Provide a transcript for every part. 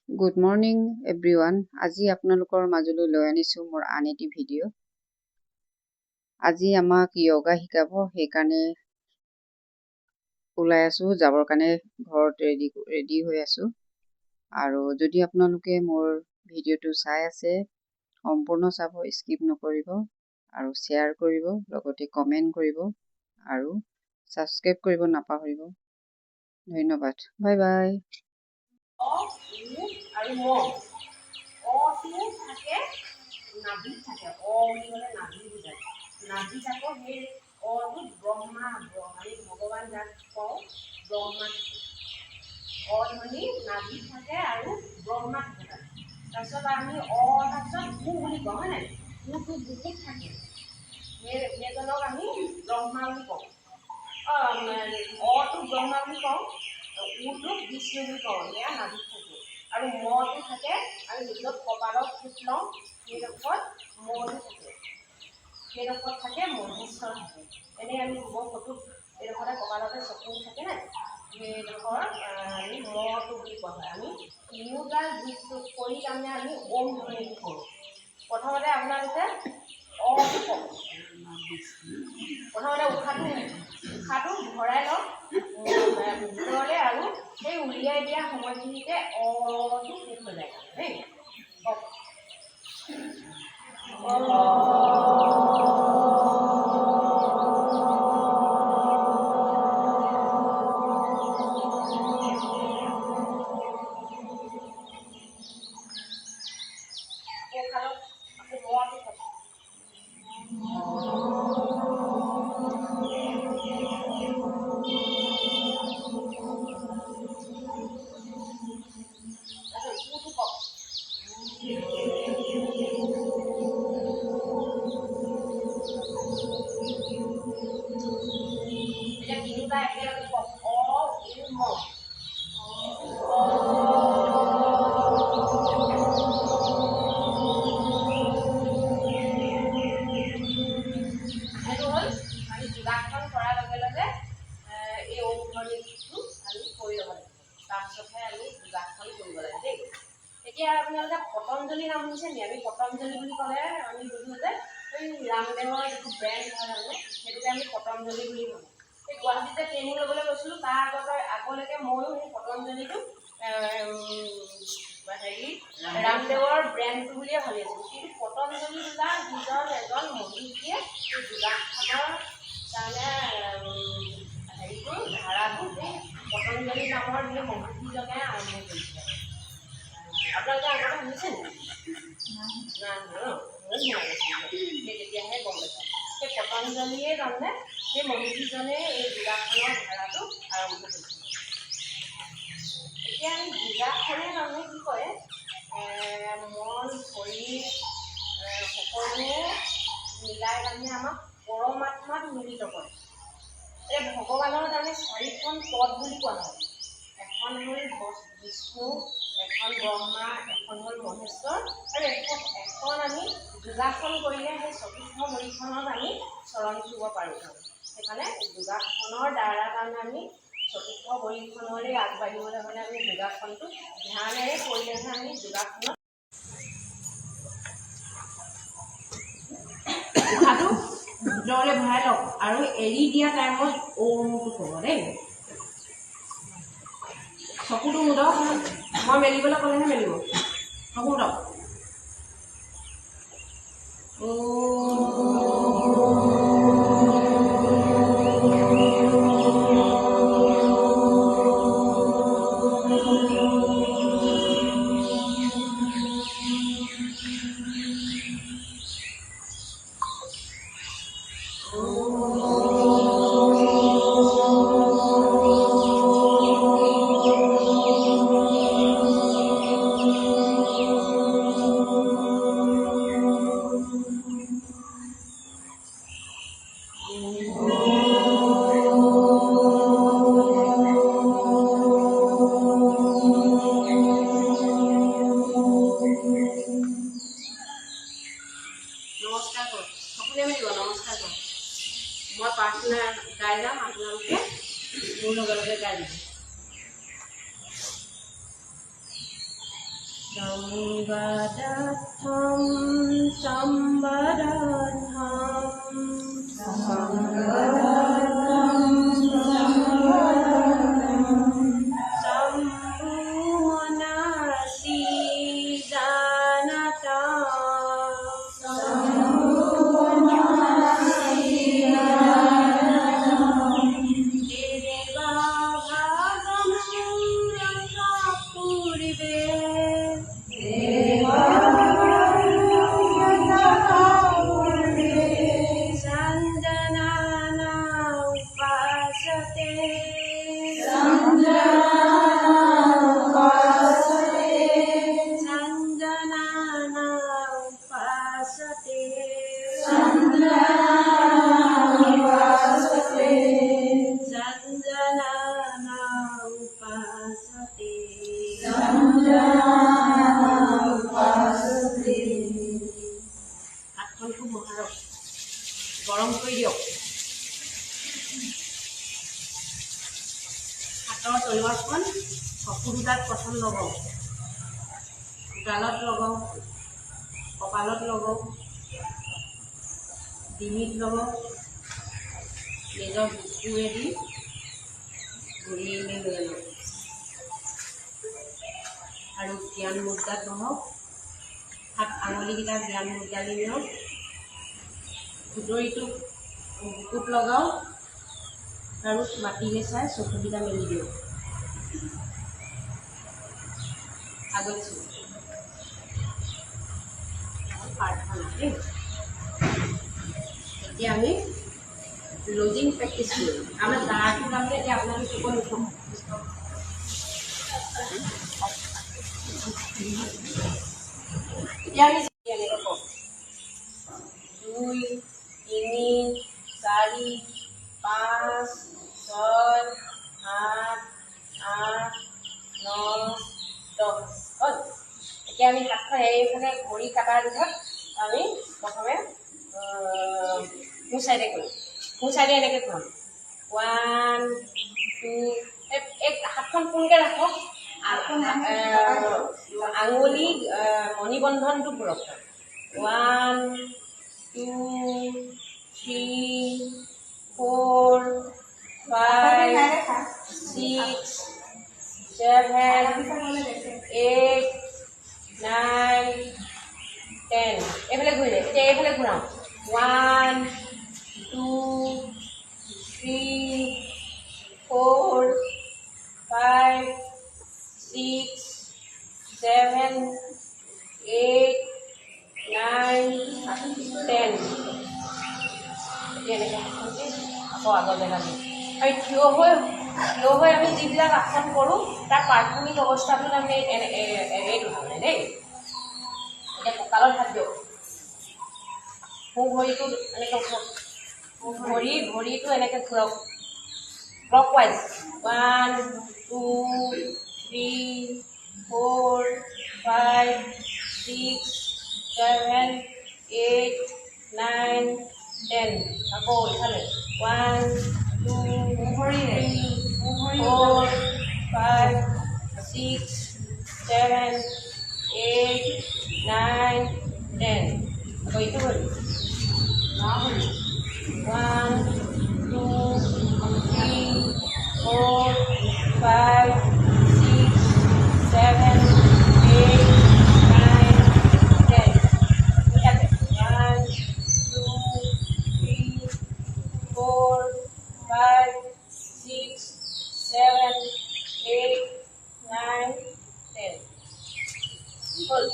Good morning everyone. আজি আপোনালোকৰ মাজলৈ লৈ আনিছোঁ মোৰ আন এটি ভিডিঅ'। আজি আমাক য়োগা শিকাব, সেইকাৰণে ওলাই আছোঁ যাবৰ কাৰণে ঘৰত ৰেডি হৈ আছোঁ। আৰু যদি আপোনালোকে মোৰ ভিডিঅ'টো চাই আছে সম্পূৰ্ণ চাব, স্কিপ নকৰিব আৰু শ্বেয়াৰ কৰিব, লগতে কমেণ্ট কৰিব আৰু ছাবস্ক্ৰাইব কৰিব নাপাহৰিব। ধন্যবাদ। Bye bye. আৰু মহ অটো থাকে নাভি থাকে বুলি ক'লে নাভি বুজায়। নাভি আকৌ সেই অটোত ব্ৰহ্মা আমি ভগৱান যাক কওঁ ব্ৰহ্মা থাকে। ধ্বনি নাভি থাকে আৰু ব্ৰহ্মা থাকে তাত। তাৰপিছত আমি তাৰপিছত ভূ বুলি কওঁ, হয় নাই? ভূটো বহুত থাকে, সেইজনক আমি ব্ৰহ্মা বুলি কওঁ। অটো ব্ৰহ্মা বুলি কওঁ, উটো বিষ্ণু বুলি কওঁ। সেয়া নাভি থাকে। আৰু মটো থাকে, আমি য'ত কপালত ফুট লওঁ সেইডোখৰত মটো থাকে, সেইডোখৰত থাকে মহেশ্বৰ থাকে। এনেই আমি মই ফটোত এইডোখৰতে কপালতে চকু থাকে নাই, সেইডোখৰ আমি মটো বুলি কোৱা হয়। আমি তিনিওটা দিশটো কৰি তাৰমানে আমি ওম ধ্বনিটো কৰোঁ। প্ৰথমতে আপোনালোকে অটো কওক। প্ৰথমতে উশাহটো ভৰাই লওক ভিতৰলৈ, আৰু সেই উলিয়াই দিয়া সময়খিনিতে অটো শেষ হৈ যায় দেই। কওক যোগাসন কৰাৰ লগে লগে এই ওম ধ্বনিটো আমি কৰি ল'ব লাগিব। তাৰপিছতহে আমি যোগাসন কৰিব লাগে দেই। এতিয়া আপোনালোকে পতঞ্জলি নাম শুনিছে নেকি? আমি পতঞ্জলি বুলি ক'লে আমি বুজো যে এই ৰামদেৱৰ যিটো ব্ৰেণ্ড হয় মানে, সেইটোকে আমি পতঞ্জলি বুলি ভাবোঁ। এই গুৱাহাটীতে ট্ৰেইনিং ল'বলৈ গৈছিলোঁ, তাৰ আগলৈকে ময়ো সেই পতঞ্জলিটো ৰামদেৱৰ ব্ৰেণ্ডটো বুলিয়ে ভাবি আছিলোঁ। কিন্তু পতঞ্জলি বোলা যিজন এজন মহিষীয়ে এই যোগাসনৰ হেৰিটো ধাৰাটো সেই পতঞ্জলি নামৰ সেই মহিষীজনে আৰম্ভ কৰিছিলে। আপোনালোকে আগতে শুনিছে নেকি? নাই সেই তেতিয়াহে গম পাইছোঁ। সেই পতঞ্জলিয়ে তাৰমানে সেই মহিষীজনে এই যোগাসনৰ ধাৰাটো আৰম্ভ কৰিছিলে। এতিয়া আমি যোগাসনে তাৰমানে কি কৰে, মন শৰীৰ সকলো মিলাই তাৰমানে আমাক পৰমাত্মাত মিলিত কৰে। এই ভগৱানৰ তাৰমানে 4খন পদ বুলি কোৱা হয়। এখন হ'ল বিষ্ণু, এখন ব্ৰহ্মা, এখন হ'ল মহেশ্বৰ, আৰু এখন আমি যোগাসন কৰিলে সেই চতুৰ্থ ভৰিখনত আমি চৰণ চুব পাৰোঁ। সেইকাৰণে যোগাসনৰ দ্বাৰা তাৰমানে আমি চতুৰ্থ ভৰিখনলৈ আগবাঢ়িবলৈ হ'লে আমি যোগাসনটো ধ্যানেৰে কৰিলেহে আমি যোগাসনত উশাহটো ভিতৰলৈ ভৰাই লওক আৰু এৰি দিয়া টাইমত ওমটো ক'ব দেই। চকুটো মুদক, মই মেলিবলৈ ক'লেহে মেলিব। চকু মুদক। Sambadatham Sambadatham Sambhuvanasi Janata Deva Bhagam Ratha Purive Sanjanana upasate Sanjanana upasate Sanjanana upasate হাতখন খুব মহাৰক গৰম কৰি দিয়ক হাতৰ তলুৱাখন চকু দুটাত প্ৰথম লগাওক গালত লগাওক কপালত লগাওক ডিঙিত লগাওক নিজৰ বুকুৱেদি ঘূৰিলে লৈ লওক আৰু জ্ঞান মুদ্ৰাত বহক হাত আঙুলিকেইটা জ্ঞান মুদ্ৰালৈ নিয়ক খুটৰিটো বুকুত লগাওক আৰু মাটিলৈ চাই চকুকেইটা মেলি দিয়ক আগত প্ৰাৰ্থনা দেই এতিয়া আমি লজিং প্ৰেক্টিছ কৰিম আমাৰ দাঁড়াটো তাৰমানে এতিয়া আপোনালোকে চকুত নুঠক এতিয়া আমি এনেকৈ কওঁ 2 3 4 5 6 7 8 9 10 হ'ল এতিয়া আমি হাতখন এইফালে ঘড়ী কাটাৰ পিছত আমি প্ৰথমে সোঁ চাইডে কৰিম সোঁ চাইডে এনেকৈ ঘূৰাম 1 2 এক হাতখন পোনকৈ ৰাখক আঙুলি মণিবন্ধনটো ঘূৰক 1 2 3 4 5 6 7 8 9 10 এইফালে ঘূৰিলে এতিয়া এইফালে ঘূৰাওঁ 1 2 3 4 5 6 7 8 9 10 এনেকৈ আকৌ আগলৈ নামি আমি থিয় হৈ আমি যিবিলাক আসন কৰোঁ তাৰ প্ৰাথমিক অৱস্থাটোত আমি এইটো তাৰমানে দেই এতিয়া কঁকালত হাত দিয়ক সোঁ ভৰিটো এনেকৈ ঘূৰক ভৰিটো এনেকৈ ঘূৰক ক্লকৱাইজ 1 2 3 4 5 6 7 8 9 10 আকৌ ইফালে 1 2 3 4 5 6 7 8 9 10 আকৌ ইটো ভৰি 1 2 3 4 5 6 7 8 9 10 1 2 3 4 5 6 7 8 9 10 hold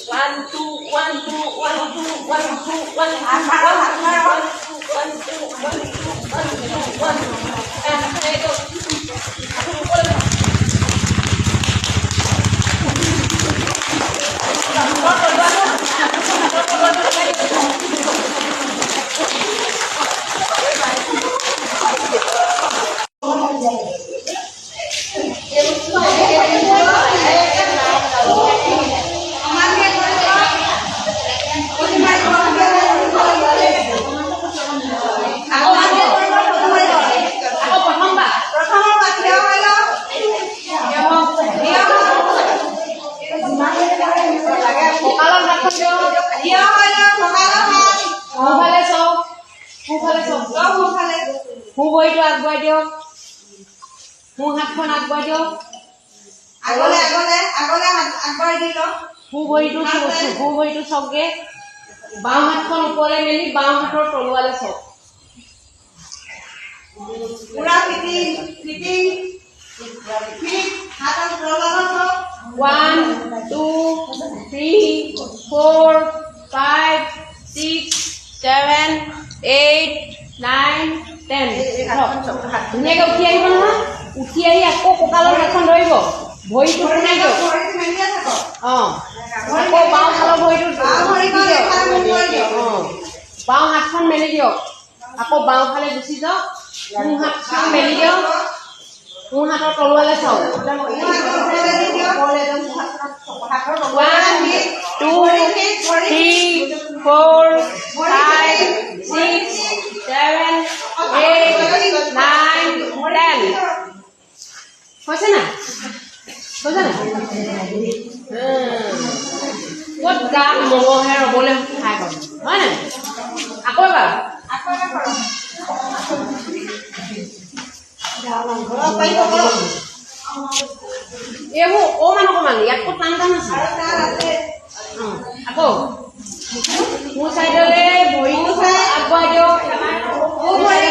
One, two, one, two, one, two, one, two, one, ফালে চব মোৰ ফালে সু ভৰিটো আগবঢ়াই দিয়ক সু হাতখন আগবঢ়াই দিয়ক আগলে আগলে আগলে আগবঢ়াই দি লওক সু ভৰিটো চবগে বাওঁ হাতখন ওপৰলৈ মেলি বাওঁ হাতৰ তলুৱালে চব পুৰা ফিটিং হাত আৰু তলুৱালে চব 1 2 3 4 5 6 7 8 9 10 ধুনীয়াকৈ উঠি আহিব নহয় উঠি আহি আকৌ কঁকালৰ হাতখন ধৰিব ভৰিটো শুনাই দিয়ক অঁ আকৌ বাওঁ ফালৰ ভৰিটো বাওঁ হাতখন মেলি দিয়ক আকৌ বাওঁ ফালে গুচি যাওক সোঁ হাতখন মেলি দিয়ক সোঁ হাতৰ তলুৱালে চাওক 1 2 3 4 5 6 7 8 9 10 হৈছে না ক'ত গাত মঙহে ৰ'বলৈ ঠাই পাব হয় নাই আকৌ এবাৰ এইবোৰ অকণমান ইয়াত ক'ত টান আছে আকৌ মোৰ চাইডলৈ ভৰিটো আগবঢ়াই দিয়ক আগবঢ়াই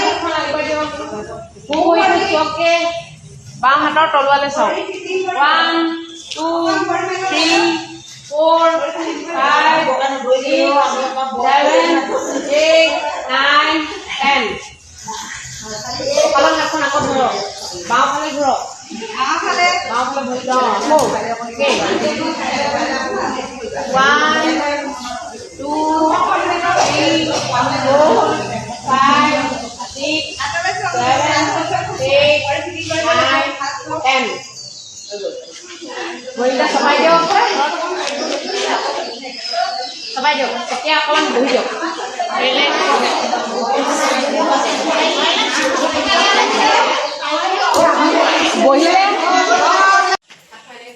দিয়ক সু ভৰিটো চবকে বাওঁ হাতৰ তলুৱালে চাওক 1 2 3 4 5 6 7 8 9 10 কঁকালৰ হাতখন আকৌ ধৰক বাওঁ ফালে ঘূৰক বাওঁ ফালে ভৰি যাওঁ আকৌ 1 2 3 4 5 6 7 8 9 10 ভৰিটা চপাই দিয়ক এতিয়া অকণমান বহি দিয়ক বহিলে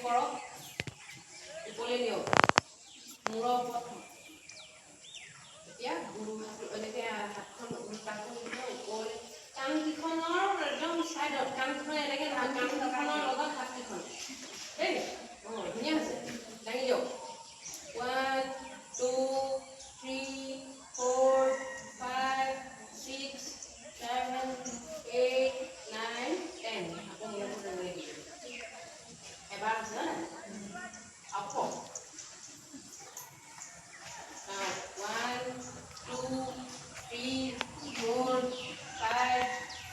কৰক ওপৰলৈ নিয়ক মূৰৰ ওপৰত এতিয়া এনেকৈ হাতখন ওপৰলৈ কাণকেইখনৰ একদম চাইডত কাণকেইখন এনেকৈ কাণকেইখনৰ লগত হাতকেইখন দেই অঁ ধুনীয়া হৈছে দাঙি দিয়ক 1 2 3 4 5 6 7 8 9 10 আকৌ মূৰটো দাঙি দিব এবাৰ হৈছে নাই আকৌ 1 2 3 4 5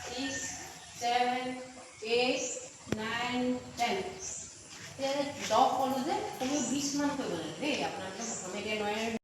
6 7 8 9 10 10 ক'লোঁ যে কমেও 20 মান কৰিব লাগে দেই আপোনালোকে প্ৰথমে এতিয়া নোৱাৰে